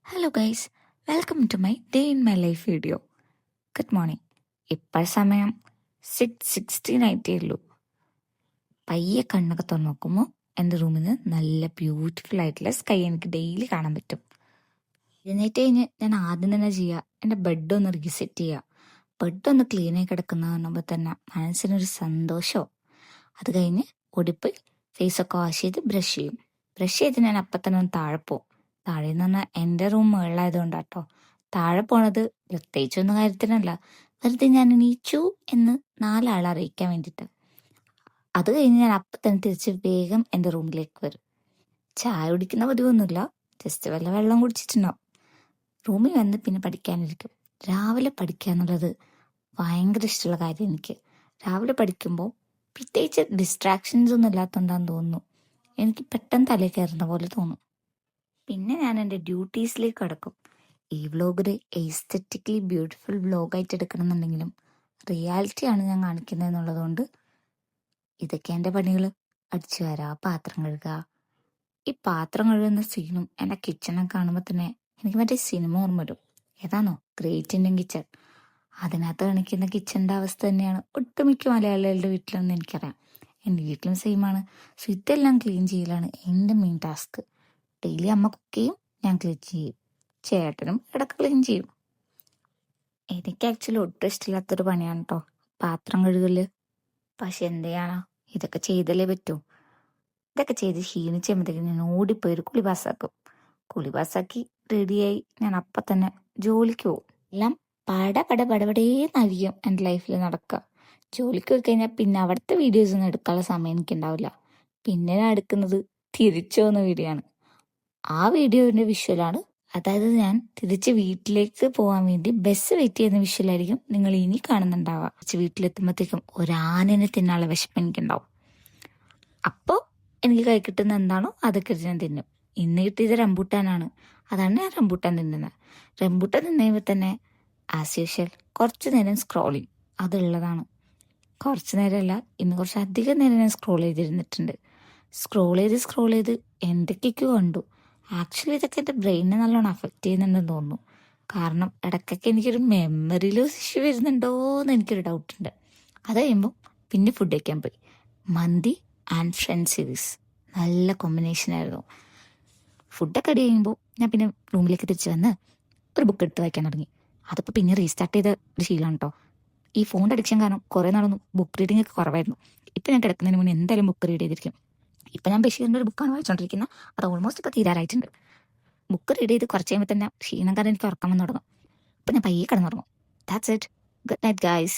Hello guys, welcome to my day in my life video. Good morning. ഇപ്പോൾ സമയം 6:16 ആയിട്ടേ ഉള്ളൂ. പയ്യെ കണ്ണൊക്കെ തുറന്ന് നോക്കുമ്പോൾ എൻ്റെ റൂമിൽ നിന്ന് നല്ല ബ്യൂട്ടിഫുൾ ആയിട്ടുള്ള സ്കൈ എനിക്ക് ഡെയിലി കാണാൻ പറ്റും. എഴുന്നേറ്റ് കഴിഞ്ഞ് ഞാൻ ആദ്യം തന്നെ ചെയ്യുക എൻ്റെ ബെഡൊന്ന് റീസെറ്റ് ചെയ്യുക. ബെഡൊന്ന് ക്ലീനായി കിടക്കുന്ന കാണുമ്പോൾ തന്നെ മനസ്സിനൊരു സന്തോഷമോ. അത് കഴിഞ്ഞ് ഓടിപ്പോയി ഫേസൊക്കെ വാഷ് ചെയ്ത് ബ്രഷ് ചെയ്യും. ബ്രഷ് ചെയ്ത് ഞാൻ അപ്പം തന്നെ ഒന്ന് താഴെ പോകും. താഴെ എന്ന് പറഞ്ഞാൽ എൻ്റെ റൂം മുകളിലായതുകൊണ്ടാട്ടോ. താഴെ പോണത് പ്രത്യേകിച്ചൊന്നും കാര്യത്തിനല്ല, വെറുതെ ഞാൻ എണീച്ചു എന്ന് 4 ആളെ അറിയിക്കാൻ വേണ്ടിയിട്ട്. അത് കഴിഞ്ഞ് ഞാൻ അപ്പം തന്നെ തിരിച്ച് വേഗം എൻ്റെ റൂമിലേക്ക് വരും. ചായ കുടിക്കുന്ന പതിവൊന്നുമില്ല, ജസ്റ്റ് വല്ല വെള്ളം കുടിച്ചിട്ടുണ്ടാവും. റൂമിൽ വന്ന് പിന്നെ പഠിക്കാനിരിക്കും. രാവിലെ പഠിക്കുക എന്നുള്ളത് ഭയങ്കര ഇഷ്ടമുള്ള കാര്യം എനിക്ക്. രാവിലെ പഠിക്കുമ്പോൾ പ്രത്യേകിച്ച് ഡിസ്ട്രാക്ഷൻസ് ഒന്നും ഇല്ലാത്തതുകൊണ്ടാന്ന് തോന്നുന്നു, എനിക്ക് പെട്ടെന്ന് തലയിൽ കയറുന്ന പോലെ തോന്നും. പിന്നെ ഞാൻ എൻ്റെ ഡ്യൂട്ടീസിലേക്ക് കടക്കും. ഈ വ്ലോഗ് ഒരു എസ്തെറ്റിക്കലി ബ്യൂട്ടിഫുൾ വ്ലോഗായിട്ട് എടുക്കണം എന്നുണ്ടെങ്കിലും റിയാലിറ്റിയാണ് ഞാൻ കാണിക്കുന്നത് എന്നുള്ളതുകൊണ്ട് ഇതൊക്കെ എൻ്റെ പണികൾ. അടിച്ചു വരാ, പാത്രം കഴുകുക. ഈ പാത്രം കഴുകുന്ന സീനും എൻ്റെ കിച്ചണൊക്കെ കാണുമ്പോൾ തന്നെ എനിക്ക് മറ്റേ സിനിമ ഓർമ്മ വരും. ഏതാണോ ഗ്രേറ്റ് ഇന്ത്യൻ കിച്ചൺ, അതിനകത്ത് കാണിക്കുന്ന കിച്ചണിൻ്റെ അവസ്ഥ തന്നെയാണ് ഒട്ടുമിക്ക മലയാളികളുടെ വീട്ടിലെന്ന് എനിക്കറിയാം. എൻ്റെ വീട്ടിലും സെയിമാണ്. സോ ഇതെല്ലാം ക്ലീൻ ചെയ്യലാണ് എൻ്റെ മെയിൻ ടാസ്ക്. ഡെയിലി അമ്മ കുക്ക് ചെയ്യും, ഞാൻ ക്ലീൻ ചെയ്യും. ചേട്ടനും ഇടയ്ക്ക് ക്ലീൻ ചെയ്യും. എനിക്ക് ആക്ച്വലി ഒട്ടും ഇഷ്ടമില്ലാത്തൊരു പണിയാണ് കേട്ടോ പാത്രം കഴുകല്. പക്ഷെ എന്ത് ചെയ്യാനാ, ഇതൊക്കെ ചെയ്തല്ലേ പറ്റൂ. ഇതൊക്കെ ചെയ്ത് ക്ഷീണിച്ചപ്പോഴത്തേക്കും ഞാൻ ഓടിപ്പോയി ഒരു കുളി പാസ്സാക്കും. കുളി പാസ്സാക്കി റെഡിയായി ഞാൻ അപ്പം തന്നെ ജോലിക്ക് പോകും. എല്ലാം പടപടേന്നരിക്കും എൻ്റെ ലൈഫിൽ നടക്കുക. ജോലിക്ക് പോയി കഴിഞ്ഞാൽ പിന്നെ അവിടുത്തെ വീഡിയോസ് ഒന്നും എടുക്കാനുള്ള സമയം എനിക്കുണ്ടാവില്ല. പിന്നെ ഞാൻ എടുക്കുന്നത് തിരിച്ചു പോകുന്ന വീഡിയോ ആണ്. ആ വീഡിയോന്റെ വിഷ്വലാണ്, അതായത് ഞാൻ തിരിച്ച് വീട്ടിലേക്ക് പോകാൻ വേണ്ടി ബസ് വെയിറ്റ് ചെയ്യുന്ന വിഷ്വലായിരിക്കും നിങ്ങൾ ഇനി കാണുന്നുണ്ടാവുക. തിരിച്ച് വീട്ടിലെത്തുമ്പോഴത്തേക്കും ഒരാനനെ തിന്നാനുള്ള വിശപ്പ് എനിക്കുണ്ടാവും. അപ്പോൾ എനിക്ക് കൈ കിട്ടുന്ന എന്താണോ അതൊക്കെ ഞാൻ തിന്നും. ഇന്ന് കിട്ടിയത് റംബൂട്ടാനാണ്, അതാണ് ഞാൻ റംബൂട്ടാൻ തിന്നുന്നത്. റംബൂട്ടാൻ തിന്നുമ്പോൾ തന്നെ ആസ് യൂഷ്വൽ കുറച്ച് നേരം സ്ക്രോളിങ് അതുള്ളതാണ്. കുറച്ച് നേരമല്ല, ഇന്ന് കുറച്ച് അധികം നേരം ഞാൻ സ്ക്രോൾ ചെയ്തിരുന്നിട്ടുണ്ട്. സ്ക്രോൾ ചെയ്ത് എന്തൊക്കെയൊക്കെയോ കണ്ടു. ആക്ച്വലി ഇതൊക്കെ എൻ്റെ ബ്രെയിനെ നല്ലോണം അഫക്റ്റ് ചെയ്യുന്നുണ്ടെന്ന് തോന്നുന്നു. കാരണം ഇടയ്ക്കൊക്കെ എനിക്കൊരു മെമ്മറി ലോസ് ഇഷ്യൂ വരുന്നുണ്ടോ എന്ന് എനിക്കൊരു ഡൗട്ടുണ്ട്. അത് കഴിയുമ്പോൾ പിന്നെ ഫുഡ് കഴിക്കാൻ പോയി. മന്തി ആൻഡ് ഫ്രണ്ട്സ് സീരീസ് നല്ല കോമ്പിനേഷനായിരുന്നു. ഫുഡൊക്കെ അടി കഴിയുമ്പോൾ ഞാൻ പിന്നെ റൂമിലേക്ക് തിരിച്ച് വന്ന് ഒരു ബുക്ക് എടുത്ത് വായിക്കാൻ തുടങ്ങി. അതിപ്പോൾ പിന്നെ റീസ്റ്റാർട്ട് ചെയ്ത ഒരു ശീലമാണ് കേട്ടോ. ഈ ഫോണിൻ്റെ അഡിക്ഷൻ കാരണം കുറേ നാളൊന്നും ബുക്ക് റീഡിംഗ് ഒക്കെ കുറവായിരുന്നു. ഇപ്പം ഞാൻ കിടക്കുന്നതിന് മുന്നേ എന്തായാലും ബുക്ക് റീഡ് ചെയ്തിരിക്കും. ഇപ്പം ഞാൻ ബഷീറിൻ്റെ ഒരു ബുക്കാണ് വായിച്ചുകൊണ്ടിരിക്കുന്നത്. അത് ഓൾമോസ്റ്റ് ഇപ്പോൾ തീരാറായിട്ടുണ്ട്. ബുക്ക് റീഡ് ചെയ്ത് കുറച്ച് കഴിയുമ്പോൾ തന്നെ ക്ഷീണം കാരണം എനിക്ക് ഉറക്കം വന്ന് തുടങ്ങും. അപ്പം ഞാൻ പയ്യെ കിടന്നുറങ്ങും. That's it. Good night guys.